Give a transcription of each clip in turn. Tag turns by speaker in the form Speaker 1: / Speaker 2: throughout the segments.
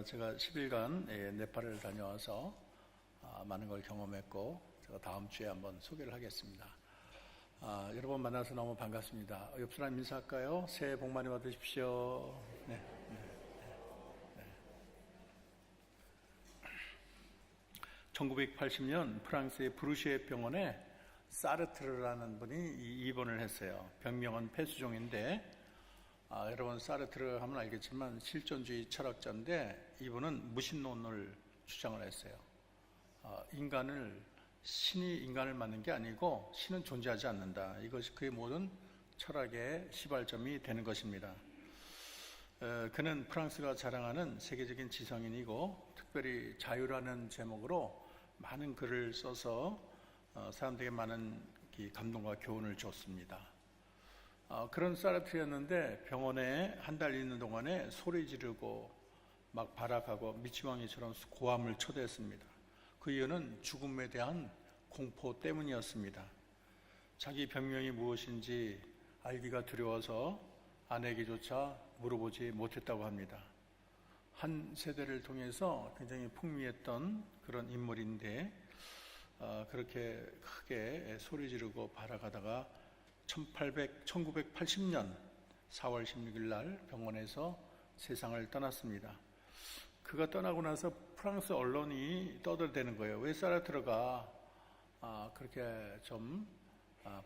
Speaker 1: 제가 10일간 네팔을 다녀와서 많은 걸 경험했고, 제가 다음 주에 한번 소개를 하겠습니다. 여러분 만나서 너무 반갑습니다. 옆 사람 인사할까요? 새해 복 많이 받으십시오. 네. 1980년 프랑스의 브루시에 병원에 사르트르라는 분이 입원을 했어요. 병명은 폐수종인데, 여러분 사르트르 하면 알겠지만 실존주의 철학자인데, 이분은 무신론을 주장을 했어요. 신이 인간을 만든 게 아니고 신은 존재하지 않는다. 이것이 그의 모든 철학의 시발점이 되는 것입니다. 그는 프랑스가 자랑하는 세계적인 지성인이고, 특별히 자유라는 제목으로 많은 글을 써서 사람들에게 많은 감동과 교훈을 줬습니다. 그런 사르트르였는데, 병원에 한 달 있는 동안에 소리 지르고 막 발악하고 미치광이처럼 고함을 초대했습니다. 그 이유는 죽음에 대한 공포 때문이었습니다. 자기 병명이 무엇인지 알기가 두려워서 아내에게조차 물어보지 못했다고 합니다. 한 세대를 통해서 굉장히 풍미했던 그런 인물인데, 그렇게 크게 소리 지르고 발악하다가 1980년 4월 16일 날 병원에서 세상을 떠났습니다. 그가 떠나고 나서 프랑스 언론이 떠들대는 거예요. 왜 사르트르가 그렇게 좀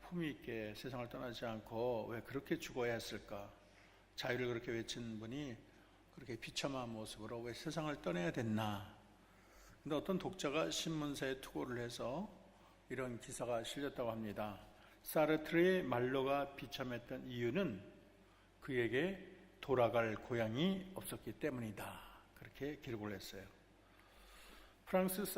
Speaker 1: 품위 있게 세상을 떠나지 않고 왜 그렇게 죽어야 했을까? 자유를 그렇게 외친 분이 그렇게 비참한 모습으로 왜 세상을 떠나야 됐나? 근데 어떤 독자가 신문사에 투고를 해서 이런 기사가 실렸다고 합니다. 사르트르의 말로가 비참했던 이유는 그에게 돌아갈 고향이 없었기 때문이다. 그렇게 기록을 했어요. 프랑스가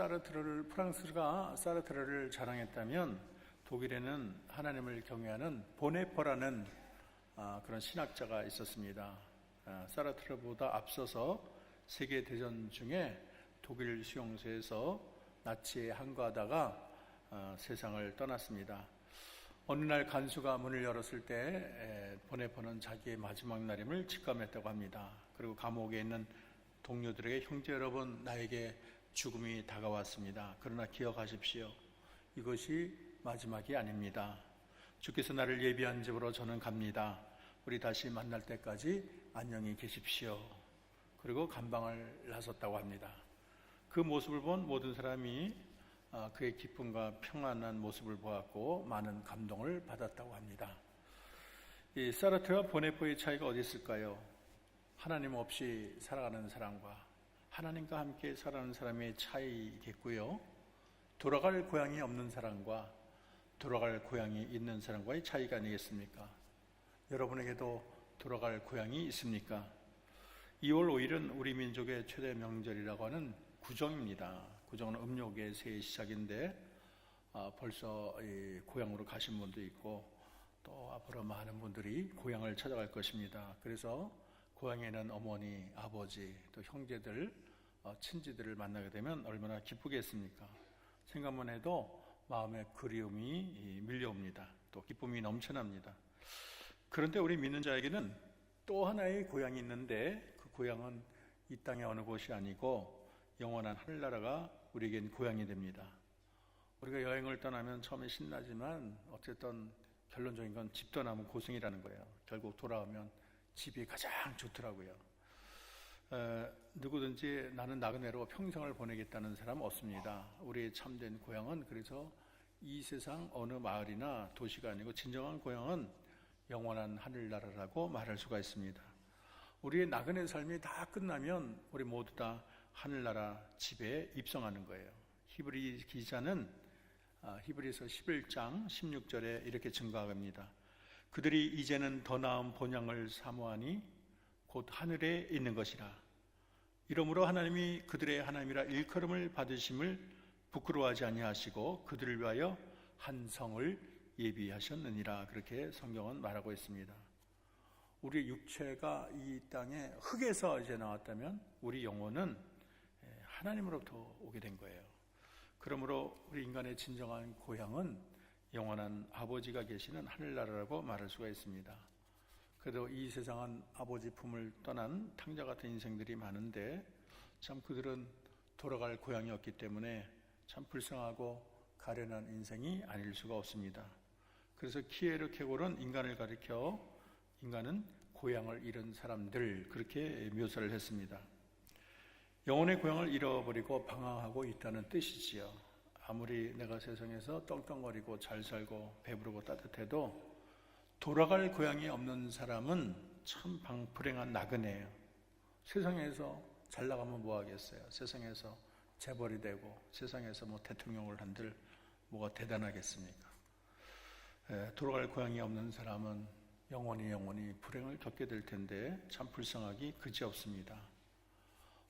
Speaker 1: 사르트르를 자랑했다면, 독일에는 하나님을 경외하는 보네퍼라는 그런 신학자가 있었습니다. 사르트르보다 앞서서 세계대전 중에 독일 수용소에서 나치에 항거하다가 세상을 떠났습니다. 어느 날 간수가 문을 열었을 때 보네퍼는 자기의 마지막 날임을 직감했다고 합니다. 그리고 감옥에 있는 동료들에게, 형제 여러분, 나에게 죽음이 다가왔습니다. 그러나 기억하십시오. 이것이 마지막이 아닙니다. 주께서 나를 예비한 집으로 저는 갑니다. 우리 다시 만날 때까지 안녕히 계십시오. 그리고 감방을 나섰다고 합니다. 그 모습을 본 모든 사람이 그의 기쁨과 평안한 모습을 보았고 많은 감동을 받았다고 합니다. 이 사르트르와 보네포의 차이가 어디 있을까요? 하나님 없이 살아가는 사람과 하나님과 함께 살아가는 사람의 차이겠고요. 돌아갈 고향이 없는 사람과 돌아갈 고향이 있는 사람과의 차이가 아니겠습니까? 여러분에게도 돌아갈 고향이 있습니까? 2월 5일은 우리 민족의 최대 명절이라고 하는 구정입니다. 구정은 음력의 새해 시작인데, 벌써 고향으로 가신 분도 있고, 또 앞으로 많은 분들이 고향을 찾아갈 것입니다. 그래서 고향에는 어머니, 아버지, 또 형제들, 친지들을 만나게 되면 얼마나 기쁘겠습니까? 생각만 해도 마음에 그리움이 밀려옵니다. 또 기쁨이 넘쳐납니다. 그런데 우리 믿는 자에게는 또 하나의 고향이 있는데, 그 고향은 이 땅의 어느 곳이 아니고 영원한 하늘나라가 우리에겐 고향이 됩니다. 우리가 여행을 떠나면 처음에 신나지만 어쨌든 결론적인 건 집 떠나면 고생이라는 거예요. 결국 돌아오면 집이 가장 좋더라고요. 누구든지 나는 나그네로 평생을 보내겠다는 사람 없습니다. 우리의 참된 고향은 그래서 이 세상 어느 마을이나 도시가 아니고, 진정한 고향은 영원한 하늘나라라고 말할 수가 있습니다. 우리의 나그네 삶이 다 끝나면 우리 모두 다 하늘나라 집에 입성하는 거예요. 히브리 기자는 히브리서 11장 16절에 이렇게 증거합니다. 그들이 이제는 더 나은 본향을 사모하니 곧 하늘에 있는 것이라. 이러므로 하나님이 그들의 하나님이라 일컬음을 받으심을 부끄러워하지 아니하시고 그들을 위하여 한 성을 예비하셨느니라. 그렇게 성경은 말하고 있습니다. 우리 육체가 이 땅에 흙에서 이제 나왔다면 우리 영혼은 하나님으로부터 오게 된 거예요. 그러므로 우리 인간의 진정한 고향은 영원한 아버지가 계시는 하늘나라라고 말할 수가 있습니다. 그래도 이 세상은 아버지 품을 떠난 탕자 같은 인생들이 많은데, 참 그들은 돌아갈 고향이 없기 때문에 참 불쌍하고 가련한 인생이 아닐 수가 없습니다. 그래서 키에르케고르는 인간을 가리켜 인간은 고향을 잃은 사람들, 그렇게 묘사를 했습니다. 영혼의 고향을 잃어버리고 방황하고 있다는 뜻이지요. 아무리 내가 세상에서 떵떵거리고 잘 살고 배부르고 따뜻해도 돌아갈 고향이 없는 사람은 참 불행한 나그네예요. 세상에서 잘 나가면 뭐 하겠어요? 세상에서 재벌이 되고 세상에서 뭐 대통령을 한들 뭐가 대단하겠습니까? 돌아갈 고향이 없는 사람은 영원히 불행을 겪게 될 텐데 참 불쌍하기 그지없습니다.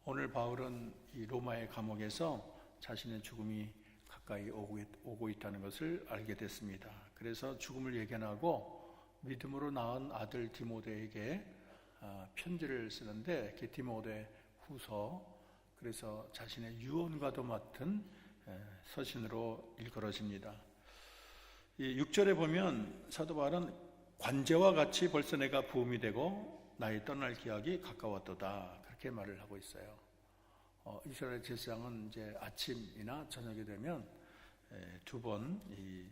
Speaker 1: 오늘 바울은 이 로마의 감옥에서 자신의 죽음이 가까이 오고 있다는 것을 알게 됐습니다. 그래서 죽음을 예견하고 믿음으로 낳은 아들 디모데에게 편지를 쓰는데 디모데 후서, 그래서 자신의 유언과도 같은 서신으로 일컬어집니다. 이 6절에 보면 사도 바울은 관제와 같이 벌써 내가 부음이 되고 나의 떠날 기약이 가까웠도다, 그렇게 말을 하고 있어요. 이스라엘 제사장은 이제 아침이나 저녁이 되면 두 번 이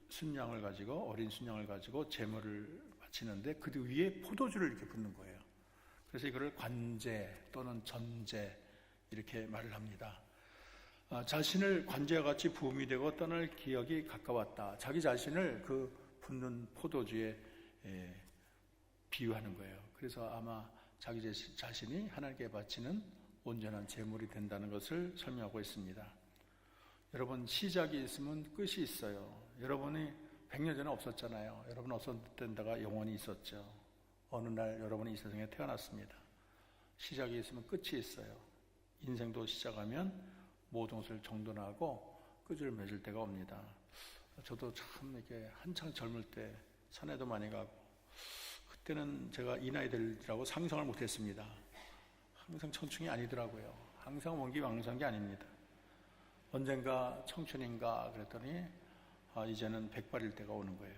Speaker 1: 순양을 가지고, 어린 순양을 가지고 제물을 바치는데 그 위에 포도주를 이렇게 붓는 거예요. 그래서 이거를 관제 또는 전제 이렇게 말을 합니다. 자신을 관제와 같이 부음이 되고 떠날 기억이 가까웠다. 자기 자신을 그 붓는 포도주에 비유하는 거예요. 그래서 아마 자기 자신이 하나님께 바치는 온전한 제물이 된다는 것을 설명하고 있습니다. 여러분, 시작이 있으면 끝이 있어요. 여러분이 100년 전에 없었잖아요. 여러분 없었던 데가 영원히 있었죠. 어느 날 여러분이 이 세상에 태어났습니다. 시작이 있으면 끝이 있어요. 인생도 시작하면 모든 것을 정돈하고 끝을 맺을 때가 옵니다. 저도 참 이렇게 한창 젊을 때 산에도 많이 가고, 그때는 제가 이 나이 되리라고 상상을 못했습니다. 항상 청춘이 아니더라고요. 항상 원기왕성한 게 아닙니다. 언젠가 청춘인가 그랬더니 이제는 백발일 때가 오는 거예요.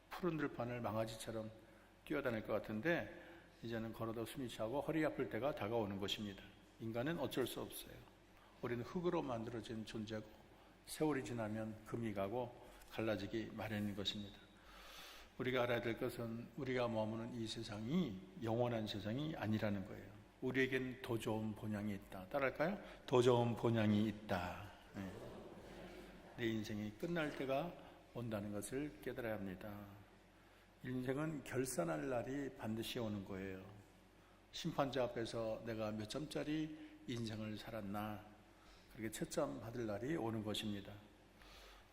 Speaker 1: 푸른 들판을 망아지처럼 뛰어다닐 것 같은데 이제는 걸어도 숨이 차고 허리 아플 때가 다가오는 것입니다. 인간은 어쩔 수 없어요. 우리는 흙으로 만들어진 존재고 세월이 지나면 금이 가고 갈라지기 마련인 것입니다. 우리가 알아야 될 것은 우리가 머무는 이 세상이 영원한 세상이 아니라는 거예요. 우리에겐 더 좋은 본향이 있다. 따라할까요? 더 좋은 본향이 있다. 내 인생이 끝날 때가 온다는 것을 깨달아야 합니다. 인생은 결산할 날이 반드시 오는 거예요. 심판자 앞에서 내가 몇 점짜리 인생을 살았나, 그렇게 채점 받을 날이 오는 것입니다.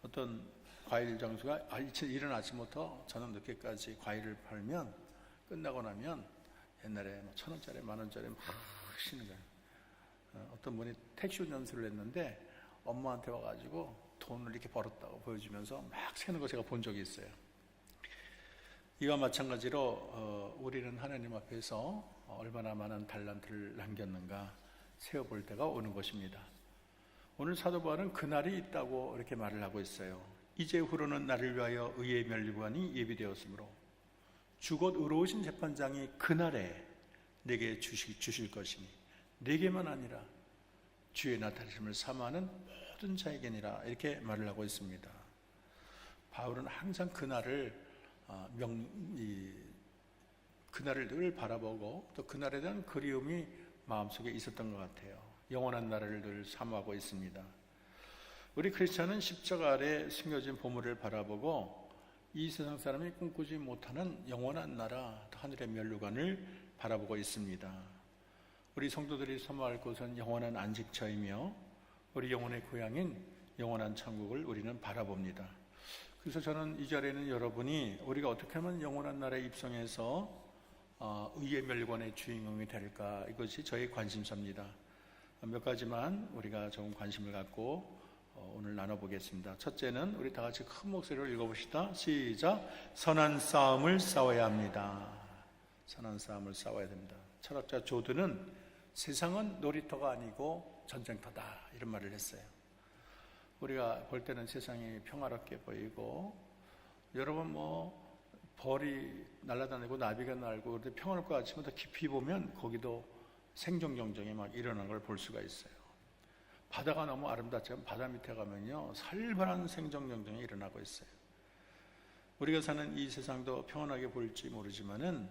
Speaker 1: 어떤 과일 장수가 이른 아침부터 저녁 늦게까지 과일을 팔면 끝나고 나면 옛날에 1,000원짜리, 10,000원짜리 막 쉬는 거예요. 어떤 분이 택시 운전수를 했는데 엄마한테 와가지고 돈을 이렇게 벌었다고 보여주면서 막 세는 거 제가 본 적이 있어요. 이와 마찬가지로 우리는 하나님 앞에서 얼마나 많은 달란트를 남겼는가 세어볼 때가 오는 것입니다. 오늘 사도 바울은 그날이 있다고 이렇게 말을 하고 있어요. 이제후로는 나를 위하여 의의 면류관이 예비되었으므로 주 곧 의로우신 재판장이 그날에 내게 주실 것이니 내게만 아니라 주의 나타나심을 사모하는 모든 자에게니라, 이렇게 말을 하고 있습니다. 바울은 항상 그날을 늘 바라보고 또 그날에 대한 그리움이 마음속에 있었던 것 같아요. 영원한 나라를 늘 사모하고 있습니다. 우리 크리스찬은 십자가 아래 숨겨진 보물을 바라보고 이 세상 사람이 꿈꾸지 못하는 영원한 나라, 하늘의 면류관을 바라보고 있습니다. 우리 성도들이 사모할 곳은 영원한 안식처이며 우리 영혼의 고향인 영원한 천국을 우리는 바라봅니다. 그래서 저는 이 자리에는 여러분이 우리가 어떻게 하면 영원한 나라에 입성해서 의의 멸관의 주인공이 될까, 이것이 저의 관심사입니다. 몇 가지만 우리가 좀 관심을 갖고 오늘 나눠보겠습니다. 첫째는 우리 다 같이 큰 목소리로 읽어봅시다. 시작. 선한 싸움을 싸워야 합니다. 선한 싸움을 싸워야 됩니다. 철학자 조드는 세상은 놀이터가 아니고 전쟁터다, 이런 말을 했어요. 우리가 볼 때는 세상이 평화롭게 보이고, 여러분 벌이 날아다니고 나비가 날고 그런데 평화롭고 같지만 더 깊이 보면 거기도 생존 경쟁이 막 일어나는 걸 볼 수가 있어요. 바다가 너무 아름답지만 바다 밑에 가면요 살벌한 생존 경쟁이 일어나고 있어요. 우리가 사는 이 세상도 평온하게 보일지 모르지만은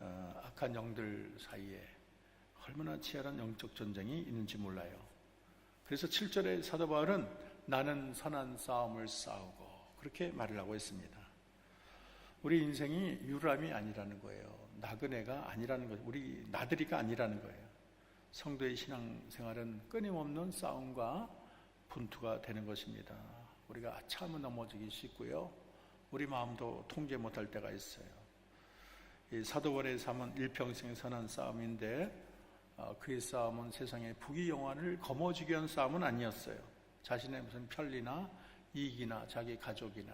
Speaker 1: 악한 영들 사이에 얼마나 치열한 영적 전쟁이 있는지 몰라요. 그래서 7절에 사도 바울은 나는 선한 싸움을 싸우고 그렇게 말을 하고 있습니다. 우리 인생이 유람이 아니라는 거예요. 나그네가 아니라는 거예요. 우리 나들이가 아니라는 거예요. 성도의 신앙생활은 끊임없는 싸움과 분투가 되는 것입니다. 우리가 아차하면 넘어지기 쉽고요. 우리 마음도 통제 못할 때가 있어요. 이 사도 바울의 삶은 일평생 선한 싸움인데 그의 싸움은 세상의 부귀영화를 거머쥐기 위한 싸움은 아니었어요. 자신의 무슨 편리나 이익이나 자기 가족이나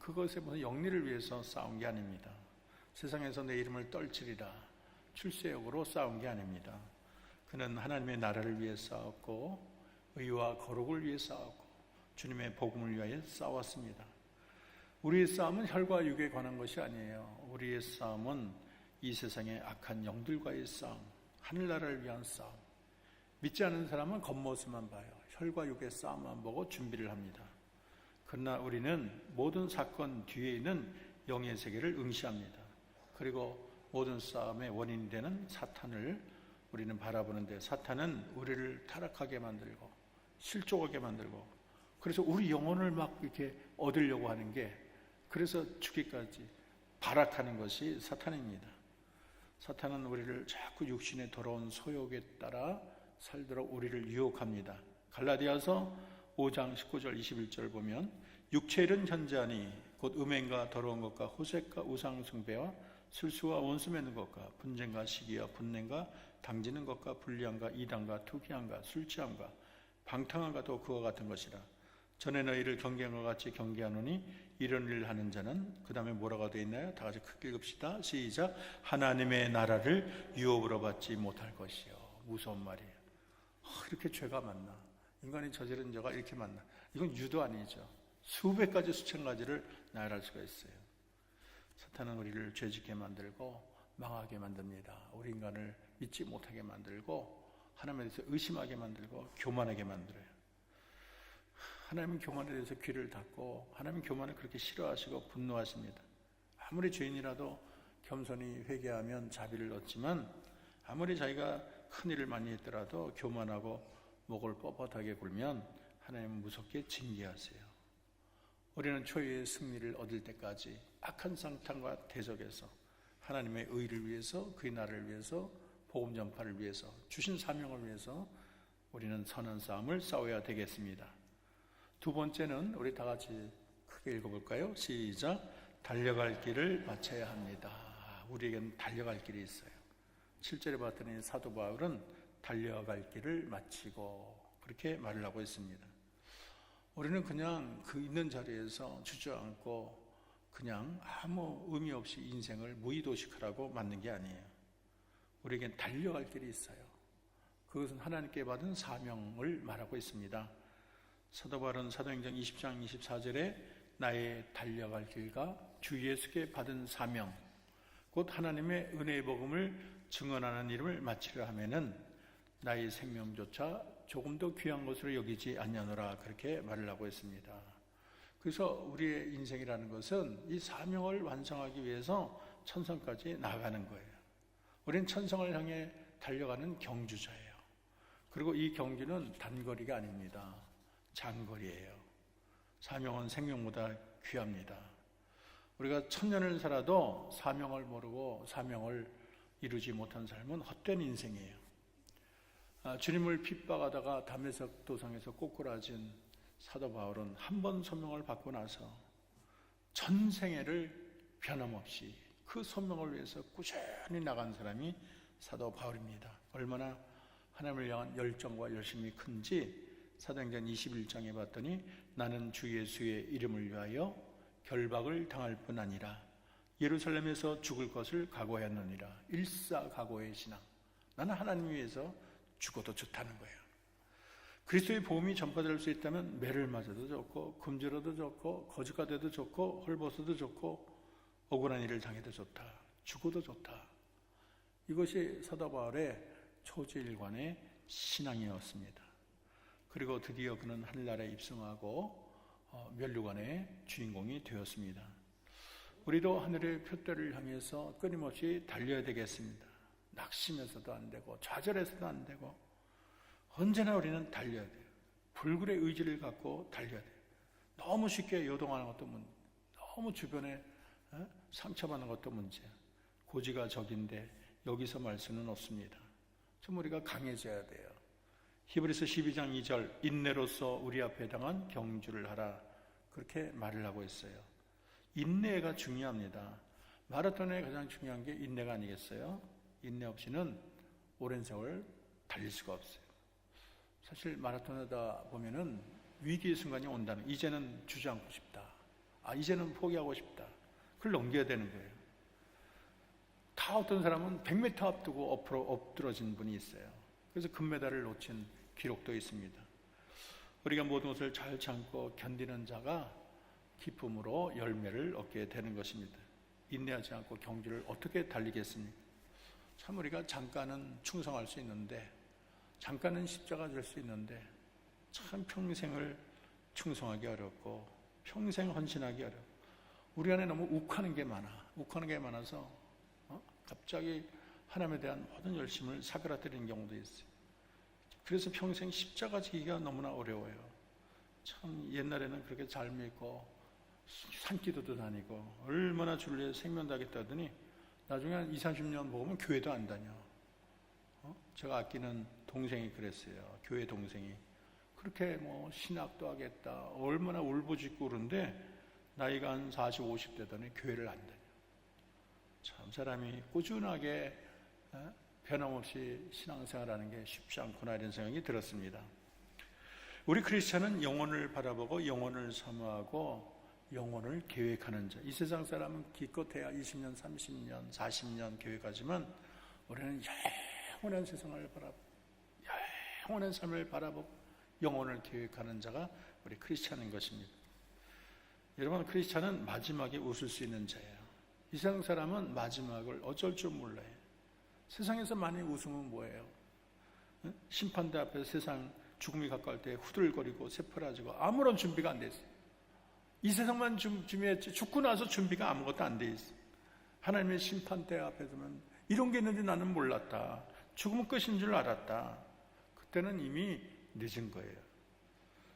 Speaker 1: 그것의 무슨 영리를 위해서 싸운 게 아닙니다. 세상에서 내 이름을 떨치리라 출세욕으로 싸운 게 아닙니다. 그는 하나님의 나라를 위해 싸웠고 의와 거룩을 위해 싸웠고 주님의 복음을 위하여 싸웠습니다. 우리의 싸움은 혈과 육에 관한 것이 아니에요. 우리의 싸움은 이 세상의 악한 영들과의 싸움, 하늘나라를 위한 싸움. 믿지 않는 사람은 겉모습만 봐요. 혈과 육의 싸움만 보고 준비를 합니다. 그러나 우리는 모든 사건 뒤에 있는 영의 세계를 응시합니다. 그리고 모든 싸움의 원인이 되는 사탄을 우리는 바라보는데, 사탄은 우리를 타락하게 만들고 실족하게 만들고, 그래서 우리 영혼을 막 이렇게 얻으려고 하는 게, 그래서 죽기까지 발악하는 것이 사탄입니다. 사탄은 우리를 자꾸 육신의 더러운 소욕에 따라 살도록 우리를 유혹합니다. 갈라디아서 5장 19절 21절 보면 육체일은 현재하니 곧 음행과 더러운 것과 호색과 우상 숭배와 술수와 원수 맺는 것과 분쟁과 시기와 분냄과 당지는 것과 불리함과 이단과 투기함과 술취함과 방탕함과 또 그와 같은 것이라. 전에 너희를 경계한 것 같이 경계하노니 이런 일을 하는 자는, 그 다음에 뭐라고 되어 있나요? 다 같이 크게 읽읍시다. 시작. 하나님의 나라를 유업으로 받지 못할 것이요. 무서운 말이에요. 이렇게 죄가 많나? 인간이 저지른 죄가 이렇게 많나? 이건 유도 아니죠. 수백 가지 수천 가지를 나열할 수가 있어요. 사탄은 우리를 죄짓게 만들고 망하게 만듭니다. 우리 인간을 믿지 못하게 만들고 하나님에 대해서 의심하게 만들고 교만하게 만들어요. 하나님은 교만에 대해서 귀를 닫고, 하나님은 교만을 그렇게 싫어하시고 분노하십니다. 아무리 죄인이라도 겸손히 회개하면 자비를 얻지만, 아무리 자기가 큰일을 많이 했더라도 교만하고 목을 뻣뻣하게 굴면 하나님은 무섭게 징계하세요. 우리는 초유의 승리를 얻을 때까지 악한 상탄과 대적해서 하나님의 의를 위해서, 그의 나라를 위해서, 복음 전파를 위해서, 주신 사명을 위해서 우리는 선한 싸움을 싸워야 되겠습니다. 두 번째는 우리 다 같이 크게 읽어볼까요? 시작. 달려갈 길을 마쳐야 합니다. 우리에게는 달려갈 길이 있어요. 7절에 봤더니 사도 바울은 달려갈 길을 마치고 그렇게 말을 하고 있습니다. 우리는 그냥 그 있는 자리에서 주저앉고 그냥 아무 의미 없이 인생을 무의도식하라고 맞는 게 아니에요. 우리에겐 달려갈 길이 있어요. 그것은 하나님께 받은 사명을 말하고 있습니다. 사도 바울은 사도행전 20장 24절에 나의 달려갈 길과 주 예수께 받은 사명, 곧 하나님의 은혜의 복음을 증언하는 일을 마치려 하면은 나의 생명조차 조금 더 귀한 것으로 여기지 않냐노라, 그렇게 말을 하고 있습니다. 그래서 우리의 인생이라는 것은 이 사명을 완성하기 위해서 천성까지 나아가는 거예요. 우리는 천성을 향해 달려가는 경주자예요. 그리고 이 경주는 단거리가 아닙니다. 장거리예요. 사명은 생명보다 귀합니다. 우리가 1000년을 살아도 사명을 모르고 사명을 이루지 못한 삶은 헛된 인생이에요. 주님을 핍박하다가 다메섹 도상에서 꼬꾸라진 사도 바울은 한 번 소명을 받고 나서 전생애를 변함없이 그 소명을 위해서 꾸준히 나간 사람이 사도 바울입니다. 얼마나 하나님을 향한 열정과 열심이 큰지 사도행전 21장에 봤더니 나는 주 예수의 이름을 위하여 결박을 당할 뿐 아니라 예루살렘에서 죽을 것을 각오하였느니라. 일사각오의 신앙. 나는 하나님 위해서 죽어도 좋다는 거예요. 그리스도의 복음이 전파될 수 있다면 매를 맞아도 좋고 금주라도 좋고 거지가 돼도 좋고 헐벗어도 좋고 억울한 일을 당해도 좋다. 죽어도 좋다. 이것이 사도 바울의 초지일관의 신앙이었습니다. 그리고 드디어 그는 하늘나라에 입성하고 면류관의 주인공이 되었습니다. 우리도 하늘의 표대를 향해서 끊임없이 달려야 되겠습니다. 낙심해서도 안 되고 좌절해서도 안 되고 언제나 우리는 달려야 돼요. 불굴의 의지를 갖고 달려야 돼요. 너무 쉽게 요동하는 것도 너무 주변에 상처받는 것도 문제야. 고지가 적인데 여기서 말 수는 없습니다. 좀 우리가 강해져야 돼요. 히브리서 12장 2절 인내로서 우리 앞에 당한 경주를 하라, 그렇게 말을 하고 있어요. 인내가 중요합니다. 마라톤에 가장 중요한 게 인내가 아니겠어요? 인내 없이는 오랜 세월 달릴 수가 없어요. 사실 마라톤하다 보면은 위기의 순간이 온다는, 이제는 주저앉고 싶다, 이제는 포기하고 싶다, 그걸 넘겨야 되는 거예요. 다 어떤 사람은 100m 앞두고 엎드러진 분이 있어요. 그래서 금메달을 놓친 기록도 있습니다. 우리가 모든 것을 잘 참고 견디는 자가 기쁨으로 열매를 얻게 되는 것입니다. 인내하지 않고 경주를 어떻게 달리겠습니까? 참 우리가 잠깐은 충성할 수 있는데, 잠깐은 십자가 질 수 있는데, 참 평생을 충성하기 어렵고 평생 헌신하기 어렵고, 우리 안에 너무 욱하는 게 많아서 갑자기 하나님에 대한 모든 열심을 사그라뜨리는 경우도 있어요. 그래서 평생 십자가 지기가 너무나 어려워요. 참 옛날에는 그렇게 잘 믿고 산기도도 다니고 얼마나 주를 위해 생명 다하겠다더니 나중에 한 20, 30년 먹으면 교회도 안 다녀. 제가 아끼는 동생이 그랬어요. 교회 동생이. 그렇게 신학도 하겠다, 얼마나 울부짖고 그러는데 나이가 한 40, 50 되더니 교회를 안 다녀. 참 사람이 꾸준하게 변함없이 신앙생활하는 게 쉽지 않구나, 이런 생각이 들었습니다. 우리 크리스찬은 영혼을 바라보고 영혼을 사모하고 영혼을 계획하는 자. 이 세상 사람은 기껏해야 20년, 30년, 40년 계획하지만 우리는 영원한 세상을 바라보고 영원한 삶을 바라보고 영혼을 계획하는 자가 우리 크리스찬인 것입니다. 여러분, 크리스찬은 마지막에 웃을 수 있는 자예요. 이 세상 사람은 마지막을 어쩔 줄 몰라요. 세상에서 많이 웃으면 뭐예요? 심판대 앞에서 세상 죽음이 가까울 때 후들거리고 새파라지고 아무런 준비가 안 돼 있어요. 이 세상만 준비했지 죽고 나서 준비가 아무것도 안 돼 있어요. 하나님의 심판대 앞에 서면 이런 게 있는지 나는 몰랐다, 죽음은 끝인 줄 알았다. 그때는 이미 늦은 거예요.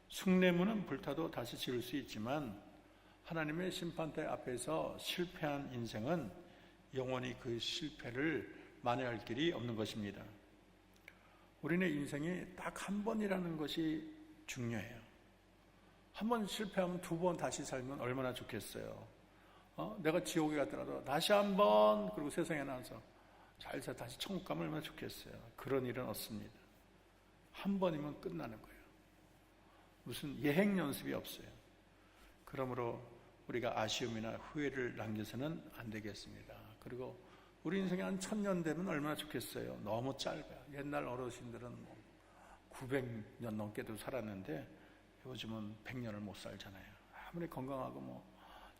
Speaker 1: 숭례문은 불타도 다시 지을 수 있지만 하나님의 심판대 앞에서 실패한 인생은 영원히 그 실패를 만회할 길이 없는 것입니다. 우리네 인생이 딱 한 번이라는 것이 중요해요. 한 번 실패하면 두 번 다시 살면 얼마나 좋겠어요. 내가 지옥에 갔더라도 다시 한 번, 그리고 세상에 나와서 잘 살 다시 천국 가면 얼마나 좋겠어요. 그런 일은 없습니다. 한 번이면 끝나는 거예요. 무슨 예행 연습이 없어요. 그러므로 우리가 아쉬움이나 후회를 남겨서는 안 되겠습니다. 그리고 우리 인생이 한 1000년 되면 얼마나 좋겠어요. 너무 짧아요. 옛날 어르신들은 900년 넘게도 살았는데 요즘은 100년을 못 살잖아요. 아무리 건강하고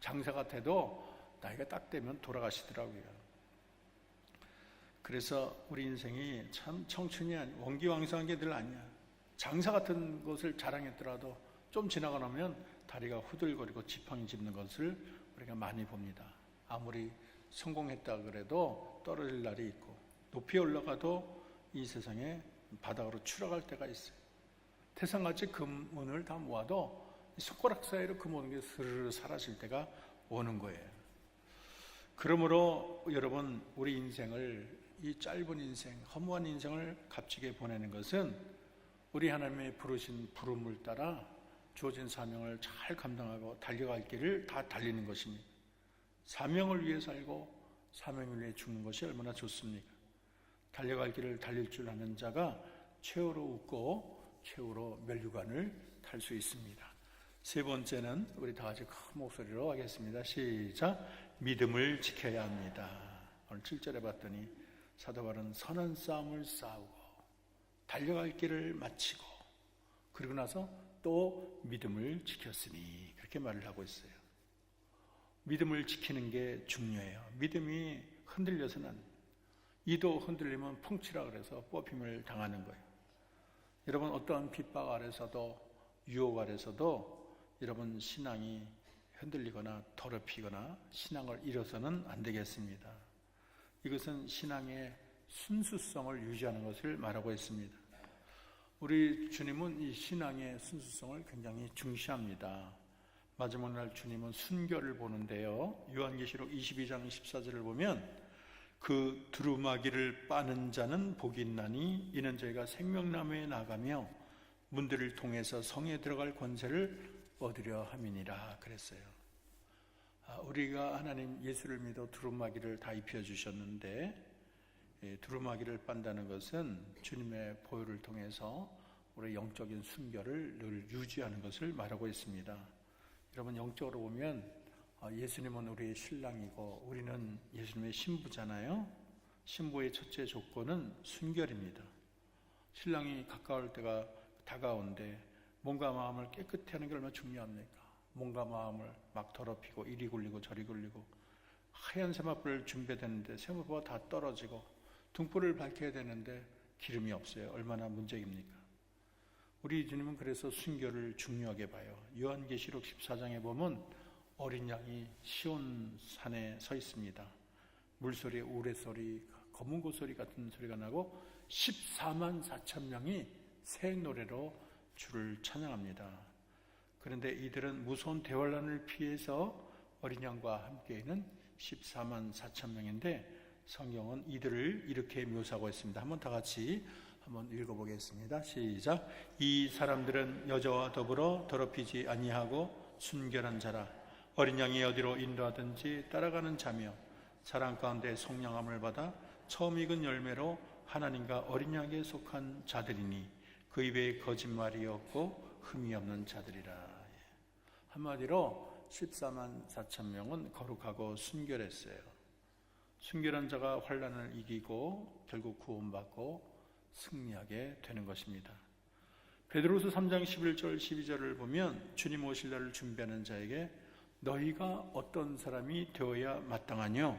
Speaker 1: 장사가 돼도 나이가 딱 되면 돌아가시더라고요. 그래서 우리 인생이 참 청춘이 원기왕성한 게 늘 아니야. 장사 같은 것을 자랑했더라도 좀 지나가 나면 다리가 후들거리고 지팡이 짚는 것을 우리가 많이 봅니다. 아무리 성공했다 그래도 떨어질 날이 있고, 높이 올라가도 이 세상에 바닥으로 추락할 때가 있어요. 태산같이 금은을 다 모아도 손가락 사이로 그 모든 게 스르르 사라질 때가 오는 거예요. 그러므로 여러분, 우리 인생을, 이 짧은 인생, 허무한 인생을 값지게 보내는 것은 우리 하나님의 부르신 부름을 따라 주어진 사명을 잘 감당하고 달려갈 길을 다 달리는 것입니다. 사명을 위해 살고 사명을 위해 죽는 것이 얼마나 좋습니까? 달려갈 길을 달릴 줄 아는 자가 최후로 웃고 최후로 면류관을 탈 수 있습니다. 세 번째는 우리 다 같이 큰 목소리로 하겠습니다. 시작. 믿음을 지켜야 합니다. 오늘 7절에 봤더니 사도 바울은 선한 싸움을 싸우고 달려갈 길을 마치고 그리고 나서 또 믿음을 지켰으니, 그렇게 말을 하고 있어요. 믿음을 지키는 게 중요해요. 믿음이 흔들려서는, 이도 흔들리면 펑치라 그래서 뽑힘을 당하는 거예요. 여러분, 어떠한 핍박 아래서도, 유혹 아래서도 여러분 신앙이 흔들리거나 더럽히거나 신앙을 잃어서는 안 되겠습니다. 이것은 신앙의 순수성을 유지하는 것을 말하고 있습니다. 우리 주님은 이 신앙의 순수성을 굉장히 중시합니다. 마지막 날 주님은 순결을 보는데요, 요한계시록 22장 14절을 보면 그 두루마기를 빠는 자는 복이 있나니 이는 저희가 생명나무에 나가며 문들을 통해서 성에 들어갈 권세를 얻으려 함이니라 그랬어요. 우리가 하나님 예수를 믿어 두루마기를 다 입혀주셨는데, 두루마기를 빤다는 것은 주님의 보혈을 통해서 우리의 영적인 순결을 늘 유지하는 것을 말하고 있습니다. 여러분, 영적으로 보면 예수님은 우리의 신랑이고 우리는 예수님의 신부잖아요. 신부의 첫째 조건은 순결입니다. 신랑이 가까울 때가 다가오는데 몸과 마음을 깨끗히 하는 게 얼마나 중요합니까? 몸과 마음을 막 더럽히고 이리 굴리고 저리 굴리고, 하얀 세마불을 준비되는데 세마불가 다 떨어지고 등불을 밝혀야 되는데 기름이 없어요. 얼마나 문제입니까? 우리 주님은 그래서 순결을 중요하게 봐요. 요한계시록 14장에 보면 어린 양이 시온 산에 서 있습니다. 물소리, 우레소리, 검은 고소리 같은 소리가 나고 14만 4천 명이 새 노래로 주를 찬양합니다. 그런데 이들은 무서운 대환란을 피해서 어린 양과 함께 있는 14만 4천 명인데 성경은 이들을 이렇게 묘사하고 있습니다. 한번 다 같이 한번 읽어보겠습니다. 시작. 이 사람들은 여자와 더불어 더럽히지 아니하고 순결한 자라. 어린 양이 어디로 인도하든지 따라가는 자며 사랑 가운데 속량함을 받아 처음 익은 열매로 하나님과 어린 양에 속한 자들이니 그 입에 거짓말이 없고 흠이 없는 자들이라. 한마디로 14만 4천 명은 거룩하고 순결했어요. 순결한 자가 환난을 이기고 결국 구원받고 승리하게 되는 것입니다. 베드로서 3장 11절 12절을 보면 주님 오실 날을 준비하는 자에게 너희가 어떤 사람이 되어야 마땅하뇨?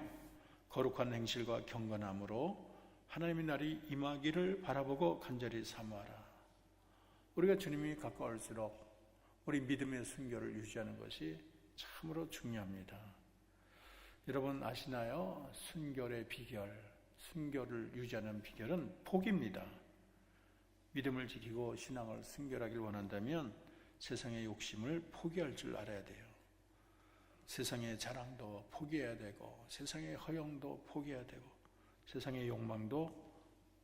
Speaker 1: 거룩한 행실과 경건함으로 하나님의 날이 임하기를 바라보고 간절히 사모하라. 우리가 주님이 가까울수록 우리 믿음의 순결을 유지하는 것이 참으로 중요합니다. 여러분 아시나요? 순결의 비결, 순결을 유지하는 비결은 복입니다. 믿음을 지키고 신앙을 순결하길 원한다면 세상의 욕심을 포기할 줄 알아야 돼요. 세상의 자랑도 포기해야 되고 세상의 허영도 포기해야 되고 세상의 욕망도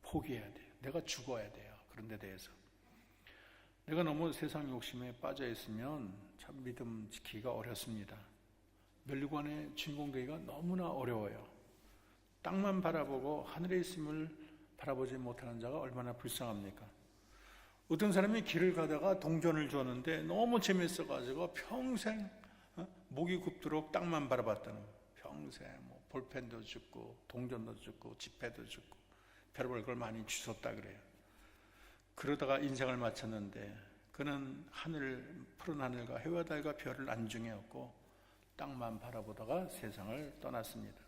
Speaker 1: 포기해야 돼요. 내가 죽어야 돼요. 그런 데 대해서 내가 너무 세상 욕심에 빠져 있으면 참 믿음 지키기가 어렵습니다. 멸류관의 주인공 되기가 너무나 어려워요. 땅만 바라보고 하늘에 있음을 바라보지 못하는 자가 얼마나 불쌍합니까? 어떤 사람이 길을 가다가 동전을 줬는데 너무 재밌어가지고 평생 목이 굽도록 땅만 바라봤다는 거예요. 평생 뭐 볼펜도 줬고 동전도 줬고 지폐도 줬고 별별 걸 많이 주셨다 그래요. 그러다가 인생을 마쳤는데 그는 푸른 하늘과 해와 달과 별을 안중에 없고 땅만 바라보다가 세상을 떠났습니다.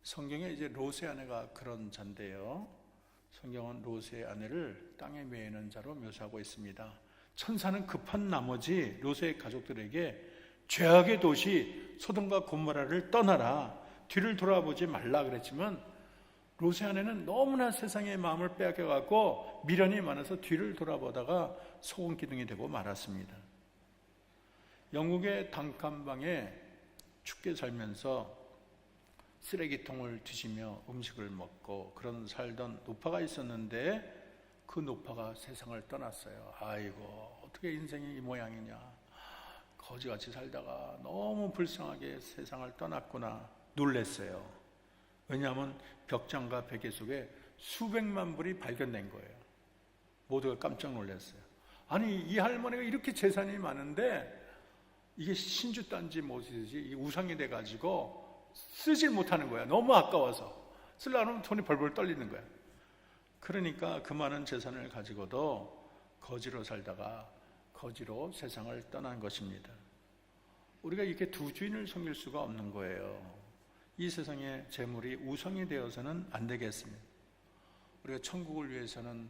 Speaker 1: 성경에 이제 롯의 아내가 그런 자인데요. 성경은 롯의 아내를 땅에 매이는 자로 묘사하고 있습니다. 천사는 급한 나머지 롯의 가족들에게 죄악의 도시 소돔과 고모라를 떠나라, 뒤를 돌아보지 말라 그랬지만 롯의 아내는 너무나 세상의 마음을 빼앗겨갖고 미련이 많아서 뒤를 돌아보다가 소금기둥이 되고 말았습니다. 영국의 단칸방에 춥게 살면서 쓰레기통을 뒤지며 음식을 먹고 그런 살던 노파가 있었는데 그 노파가 세상을 떠났어요. 아이고 어떻게 인생이 이 모양이냐, 거지같이 살다가 너무 불쌍하게 세상을 떠났구나 놀랐어요. 왜냐하면 벽장과 베개 속에 수백만 불이 발견된 거예요. 모두가 깜짝 놀랐어요. 아니 이 할머니가 이렇게 재산이 많은데 이게 신주단지 뭐지 우상이 돼가지고 쓰질 못하는 거야. 너무 아까워서 쓰려고 하면 손이 벌벌 떨리는 거야. 그러니까 그 많은 재산을 가지고도 거지로 살다가 거지로 세상을 떠난 것입니다. 우리가 이렇게 두 주인을 섬길 수가 없는 거예요. 이 세상의 재물이 우상이 되어서는 안 되겠습니다. 우리가 천국을 위해서는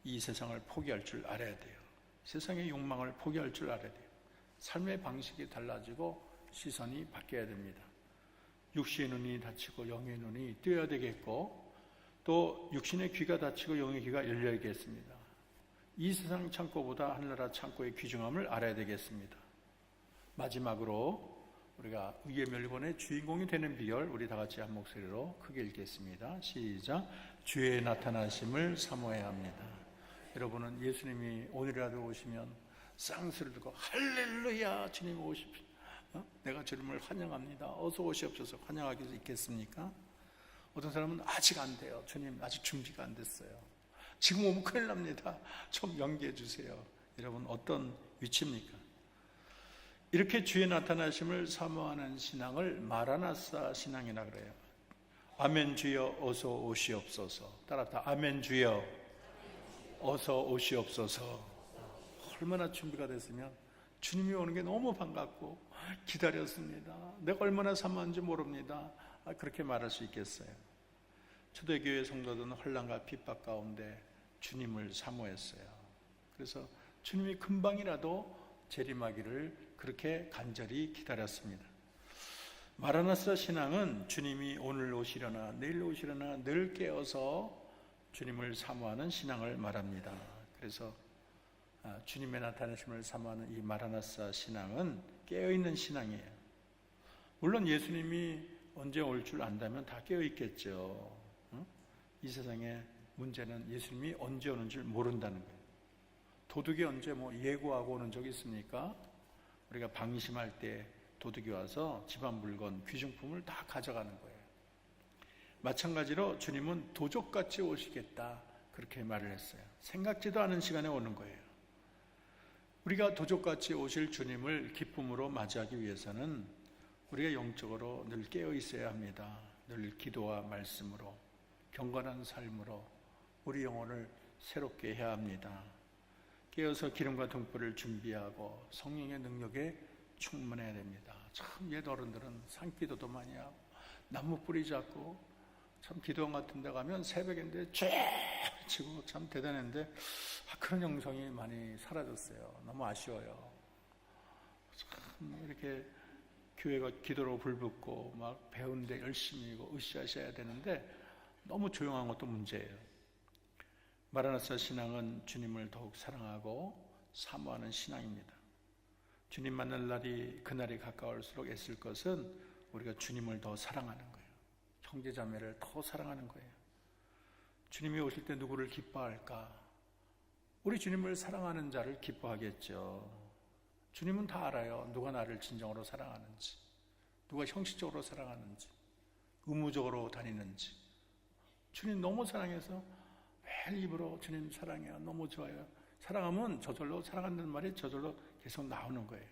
Speaker 1: 이 세상을 포기할 줄 알아야 돼요. 세상의 욕망을 포기할 줄 알아야 돼요. 삶의 방식이 달라지고 시선이 바뀌어야 됩니다. 육신의 눈이 닫히고 영의 눈이 뜨여야 되겠고, 또 육신의 귀가 닫히고 영의 귀가 열려야겠습니다. 이 세상 창고보다 하늘나라 창고의 귀중함을 알아야 되겠습니다. 마지막으로 우리가 의의 멸관의 주인공이 되는 비결, 우리 다 같이 한 목소리로 크게 읽겠습니다. 시작. 주의 나타나심을 사모해야 합니다. 여러분은 예수님이 오늘이라도 오시면 쌍수를 들고 할렐루야 주님 오십시오, 내가 주님을 환영합니다, 어서 오시옵소서 환영하기 있겠습니까? 어떤 사람은 아직 안 돼요. 주님 아직 준비가 안 됐어요. 지금 오면 큰일 납니다. 좀 연기해 주세요. 여러분 어떤 위치입니까? 이렇게 주의 나타나심을 사모하는 신앙을 마라나사 신앙이라 그래요. 아멘 주여 어서 오시옵소서. 따라합시다. 아멘 주여 어서 오시옵소서. 얼마나 준비가 됐으면 주님이 오는 게 너무 반갑고 기다렸습니다. 내가 얼마나 사모한지 모릅니다. 그렇게 말할 수 있겠어요. 초대교회 성도들은 혼란과 핍박 가운데 주님을 사모했어요. 그래서 주님이 금방이라도 재림하기를 그렇게 간절히 기다렸습니다. 마라나사 신앙은 주님이 오늘 오시려나 내일 오시려나 늘 깨어서 주님을 사모하는 신앙을 말합니다. 그래서 주님의 나타나심을 사모하는 이 마라나사 신앙은 깨어있는 신앙이에요. 물론 예수님이 언제 올 줄 안다면 다 깨어있겠죠. 이 세상의 문제는 예수님이 언제 오는 줄 모른다는 거예요. 도둑이 언제 예고하고 오는 적이 있습니까? 우리가 방심할 때 도둑이 와서 집안 물건, 귀중품을 다 가져가는 거예요. 마찬가지로 주님은 도적같이 오시겠다 그렇게 말을 했어요. 생각지도 않은 시간에 오는 거예요. 우리가 도적같이 오실 주님을 기쁨으로 맞이하기 위해서는 우리가 영적으로 늘 깨어 있어야 합니다. 늘 기도와 말씀으로, 경건한 삶으로 우리 영혼을 새롭게 해야 합니다. 깨어서 기름과 등불을 준비하고 성령의 능력에 충만해야 됩니다. 참 옛 어른들은 산기도도 많이 하고 나무 뿌리 잡고 참 기도원 같은 데 가면 새벽인데 쫙 치고 참 대단한데 그런 영성이 많이 사라졌어요. 너무 아쉬워요. 참 이렇게 교회가 기도로 불붙고 막 배우는데 열심히 으쌰으쌰해야 되는데 너무 조용한 것도 문제예요. 마라나사 신앙은 주님을 더욱 사랑하고 사모하는 신앙입니다. 주님 만날 날이 그날이 가까울수록 애쓸 것은 우리가 주님을 더 사랑하는 거예요. 형제자매를 더 사랑하는 거예요. 주님이 오실 때 누구를 기뻐할까? 우리 주님을 사랑하는 자를 기뻐하겠죠. 주님은 다 알아요. 누가 나를 진정으로 사랑하는지, 누가 형식적으로 사랑하는지, 의무적으로 다니는지. 주님 너무 사랑해서 매일 입으로 주님 사랑해요, 너무 좋아요. 사랑하면 저절로, 사랑한다는 말이 저절로 계속 나오는 거예요.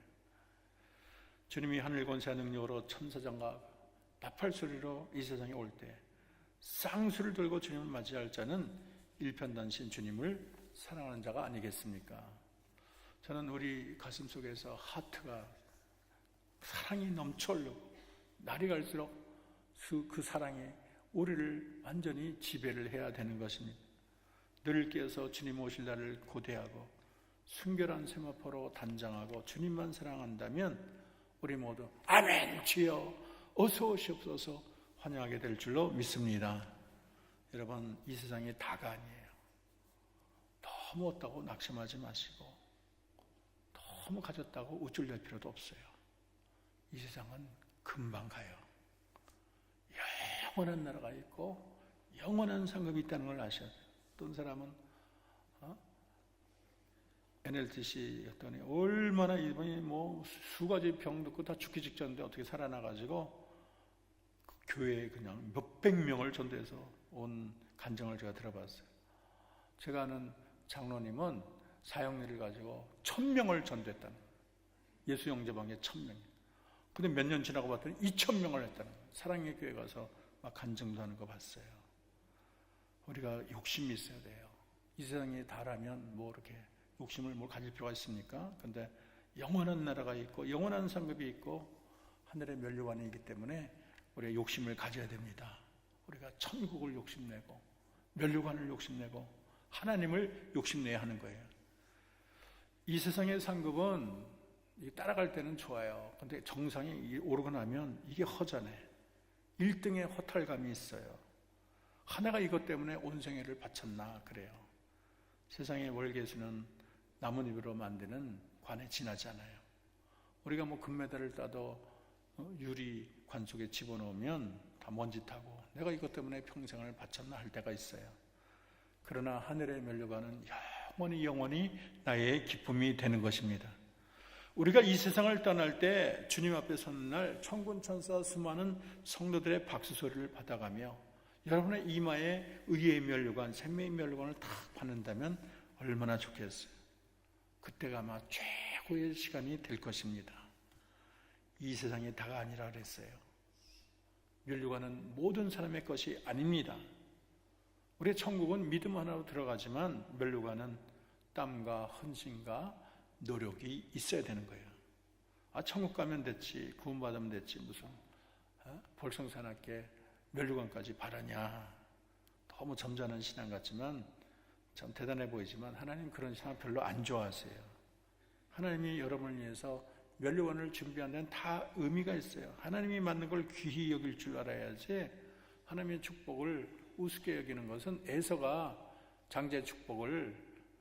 Speaker 1: 주님이 하늘 권세 능력으로 천사장과 나팔 소리로 이 세상에 올 때 쌍수를 들고 주님을 맞이할 자는 일편단심 주님을 사랑하는 자가 아니겠습니까? 저는 우리 가슴 속에서 하트가 사랑이 넘쳐 흐르고 날이 갈수록 그 사랑이 우리를 완전히 지배를 해야 되는 것입니다. 늘 깨어서 주님 오실 날을 고대하고 순결한 세마포로 단장하고 주님만 사랑한다면 우리 모두 아멘 주여 어서 오시옵소서 환영하게 될 줄로 믿습니다. 여러분 이 세상이 다가 아니에요. 너무 없다고 낙심하지 마시고 너무 가졌다고 우쭐댈 필요도 없어요. 이 세상은 금방 가요. 영원한 나라가 있고 영원한 상급이 있다는 걸 아셔야 돼요. 어떤 사람은 NLTC였더니 얼마나 이분이 수가지 병 듣고 다 죽기 직전인데 어떻게 살아나가지고 그 교회에 그냥 몇백 명을 전도해서 온 간증을 제가 들어봤어요. 제가 아는 장로님은 사형리를 가지고 1000명을 전도했다는 거예요. 예수 영접한 게 1000명. 근데 몇 년 지나고 봤더니 2000명을 했다는 거예요. 사랑의 교회 가서 막 간증도 하는 거 봤어요. 우리가 욕심이 있어야 돼요. 이 세상에 달하면 이렇게 욕심을 가질 필요가 있습니까? 근데 영원한 나라가 있고 영원한 상급이 있고 하늘의 면류관이 있기 때문에 우리가 욕심을 가져야 됩니다. 우리가 천국을 욕심내고 면류관을 욕심내고 하나님을 욕심내야 하는 거예요. 이 세상의 상급은 따라갈 때는 좋아요. 근데 정상이 오르고 나면 이게 허전해. 1등의 허탈감이 있어요. 하나가 이것 때문에 온 생애를 바쳤나 그래요. 세상의 월계수는 나뭇잎으로 만드는 관에 지나지 않아요. 우리가 금메달을 따도 유리 관 속에 집어넣으면 다 먼지 타고 내가 이것 때문에 평생을 바쳤나 할 때가 있어요. 그러나 하늘의 면류관은 영원히 나의 기쁨이 되는 것입니다. 우리가 이 세상을 떠날 때 주님 앞에 서는 날 천군 천사 수많은 성도들의 박수 소리를 받아가며 여러분의 이마에 의의 면류관, 생명의 면류관을 딱 받는다면 얼마나 좋겠어요. 그때가 아마 최고의 시간이 될 것입니다. 이 세상이 다가 아니라 그랬어요. 면류관은 모든 사람의 것이 아닙니다. 우리의 천국은 믿음 하나로 들어가지만 면류관은 땀과 헌신과 노력이 있어야 되는 거예요. 천국 가면 됐지, 구원받으면 됐지, 무슨 볼성사납게 면류관까지 바라냐. 너무 점잖은 신앙 같지만 참 대단해 보이지만 하나님 그런 신앙 별로 안 좋아하세요. 하나님이 여러분을 위해서 면류관을 준비한 데는 다 의미가 있어요. 하나님이 만든 걸 귀히 여길 줄 알아야지. 하나님의 축복을 우습게 여기는 것은 에서가 장자의 축복을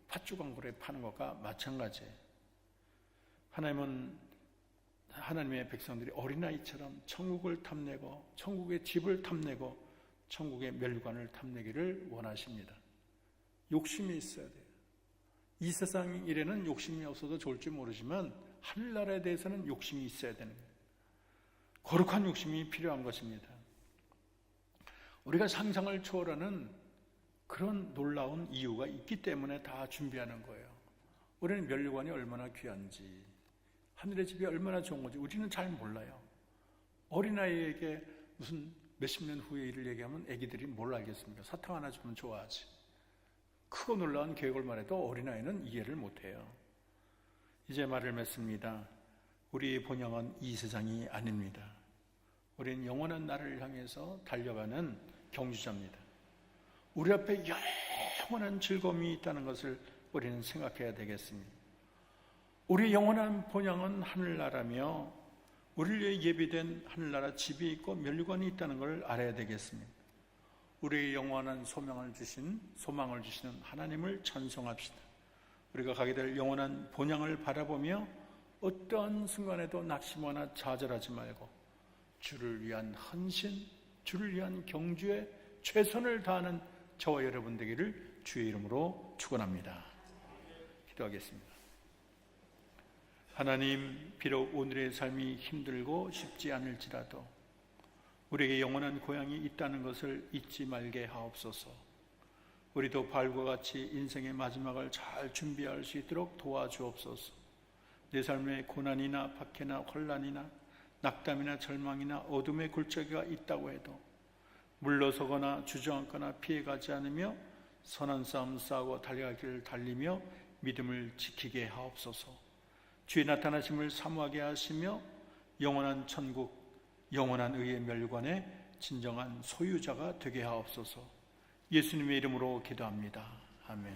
Speaker 1: 팥주광고리에 파는 것과 마찬가지예요. 하나님은 하나님의 백성들이 어린아이처럼 천국을 탐내고 천국의 집을 탐내고 천국의 면류관을 탐내기를 원하십니다. 욕심이 있어야 돼요. 이 세상 일에는 욕심이 없어도 좋을 줄 모르지만 하늘나라에 대해서는 욕심이 있어야 되는 거예요. 거룩한 욕심이 필요한 것입니다. 우리가 상상을 초월하는 그런 놀라운 이유가 있기 때문에 다 준비하는 거예요. 우리는 면류관이 얼마나 귀한지, 하늘의 집이 얼마나 좋은 건지 우리는 잘 몰라요. 어린아이에게 무슨 몇십 년 후의 일을 얘기하면 애기들이 뭘 알겠습니까? 사탕 하나 주면 좋아하지. 크고 놀라운 계획을 말해도 어린아이는 이해를 못해요. 이제 말을 맺습니다. 우리의 본향은 이 세상이 아닙니다. 우리는 영원한 나라를 향해서 달려가는 경주자입니다. 우리 앞에 영원한 즐거움이 있다는 것을 우리는 생각해야 되겠습니다. 우리 영원한 본향은 하늘나라며 우리를 위해 예비된 하늘나라 집이 있고 면류관이 있다는 걸 알아야 되겠습니다. 우리의 영원한 소망을 주시는 하나님을 찬송합시다. 우리가 가게 될 영원한 본향을 바라보며 어떠한 순간에도 낙심하거나 좌절하지 말고 주를 위한 헌신, 주를 위한 경주에 최선을 다하는 저와 여러분 되기를 주의 이름으로 축원합니다. 기도하겠습니다. 하나님, 비록 오늘의 삶이 힘들고 쉽지 않을지라도 우리에게 영원한 고향이 있다는 것을 잊지 말게 하옵소서. 우리도 바울과 같이 인생의 마지막을 잘 준비할 수 있도록 도와주옵소서. 내 삶에 고난이나 박해나 혼란이나 낙담이나 절망이나 어둠의 굴절기가 있다고 해도 물러서거나 주저앉거나 피해가지 않으며 선한 싸움 싸우고 달려갈 길을 달리며 믿음을 지키게 하옵소서. 주의 나타나심을 사모하게 하시며 영원한 천국, 영원한 의의 면류관의 진정한 소유자가 되게 하옵소서. 예수님의 이름으로 기도합니다. 아멘.